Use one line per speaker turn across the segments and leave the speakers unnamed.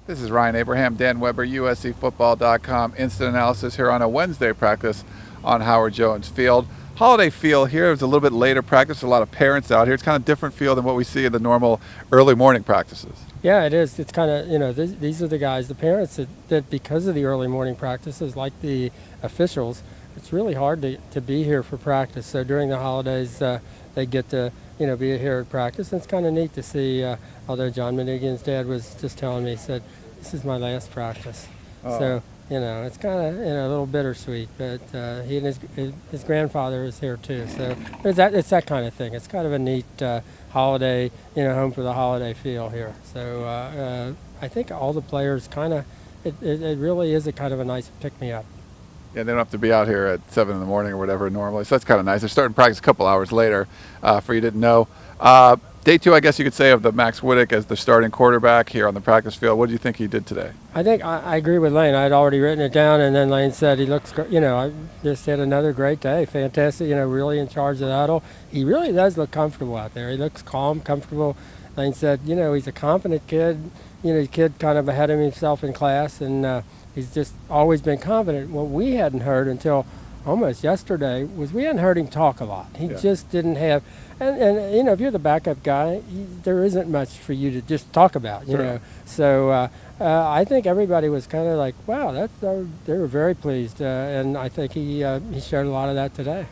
This is Ryan Abraham, Dan Weber, USCFootball.com. Instant analysis here on a Wednesday practice on Howard Jones Field. Holiday feel here. It's a little bit later practice. A lot of parents out here. It's kind of different feel than what we see in the normal early morning practices.
Yeah, it is. It's kind of, these are the guys, the parents that because of the early morning practices, like the officials, it's really hard to be here for practice. So during the holidays, they get to, be here at practice. And it's kind of neat to see, although John Madigan's dad was just telling me, he said, this is my last practice.
Oh.
So, it's kind of, a little bittersweet, but he and his grandfather is here too. So it's that kind of thing. It's kind of a neat holiday, home for the holiday feel here. So I think all the players kind of, it really is a kind of a nice pick-me-up.
Yeah, they don't have to be out here at 7 in the morning or whatever normally, so that's kind of nice. They're starting practice a couple hours later, for you didn't know. Day two, I guess you could say, of the Max Whittick as the starting quarterback here on the practice field. What do you think he did today?
I think I agree with Lane. I had already written it down, and then Lane said he looks, I just had another great day. Fantastic, really in charge of the huddle. He really does look comfortable out there. He looks calm, comfortable. Lane said, he's a confident kid, kid kind of ahead of himself in class, and he's just always been confident. What we hadn't heard until almost yesterday was we hadn't heard him talk a lot. He just didn't have, and if you're the backup guy, there isn't much for you to just talk about, know. So I think everybody was kind of like, wow, they were very pleased, and I think he showed a lot of that today.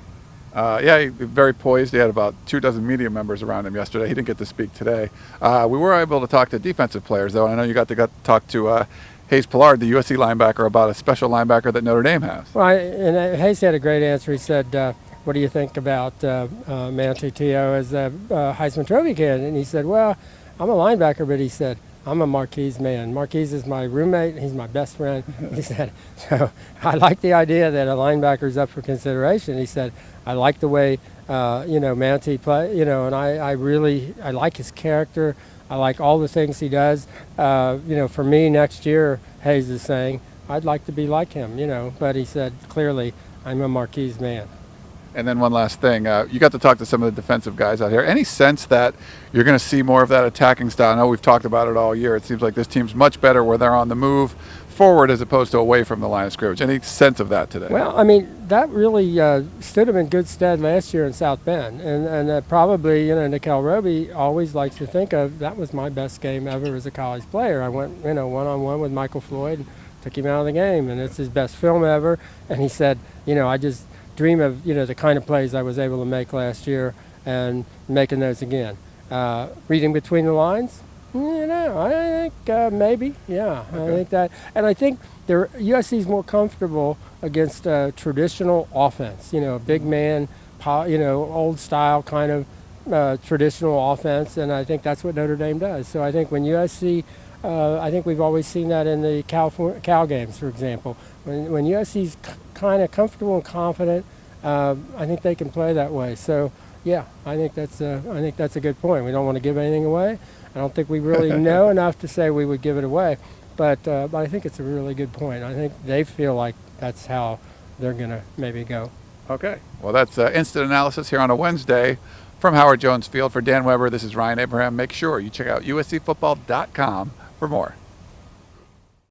He was very poised. He had about 24 media members around him yesterday. He didn't get to speak today. We were able to talk to defensive players, though, and I know you got to talk to Hayes Pillard, the USC linebacker, about a special linebacker that Notre Dame has.
Well, and Hayes had a great answer. He said, what do you think about Manti Te'o as a Heisman Trophy candidate? And he said, well, I'm a linebacker, but he said, I'm a Marquise man. Marquise is my roommate. He's my best friend. He said, so I like the idea that a linebacker's up for consideration. He said, I like the way, Manti play, and I like his character. I like all the things he does. For me next year, Hayes is saying, I'd like to be like him, But he said, clearly, I'm a Marquise man.
And then one last thing, you got to talk to some of the defensive guys out here. Any sense that you're going to see more of that attacking style? I know we've talked about it all year. It seems like this team's much better where they're on the move forward as opposed to away from the line of scrimmage. Any sense of that today?
Well, that really stood him in good stead last year in South Bend. And probably, Nikel Roby always likes to think of, that was my best game ever as a college player. I went, one-on-one with Michael Floyd and took him out of the game. And it's his best film ever. And he said, I just dream of, the kind of plays I was able to make last year and making those again. Reading between the lines? I think maybe, yeah. Okay. I think that, and I think USC is more comfortable against traditional offense. Big man, old style kind of traditional offense, and I think that's what Notre Dame does. So I think when USC, I think we've always seen that in the Cal games, for example. When USC's kind of comfortable and confident, I think they can play that way. So yeah, I think that's a good point. We don't want to give anything away. I don't think we really know enough to say we would give it away, but I think it's a really good point. I think they feel like that's how they're going to maybe go.
Okay. Well, that's instant analysis here on a Wednesday from Howard Jones Field. For Dan Weber, this is Ryan Abraham. Make sure you check out USCFootball.com for more.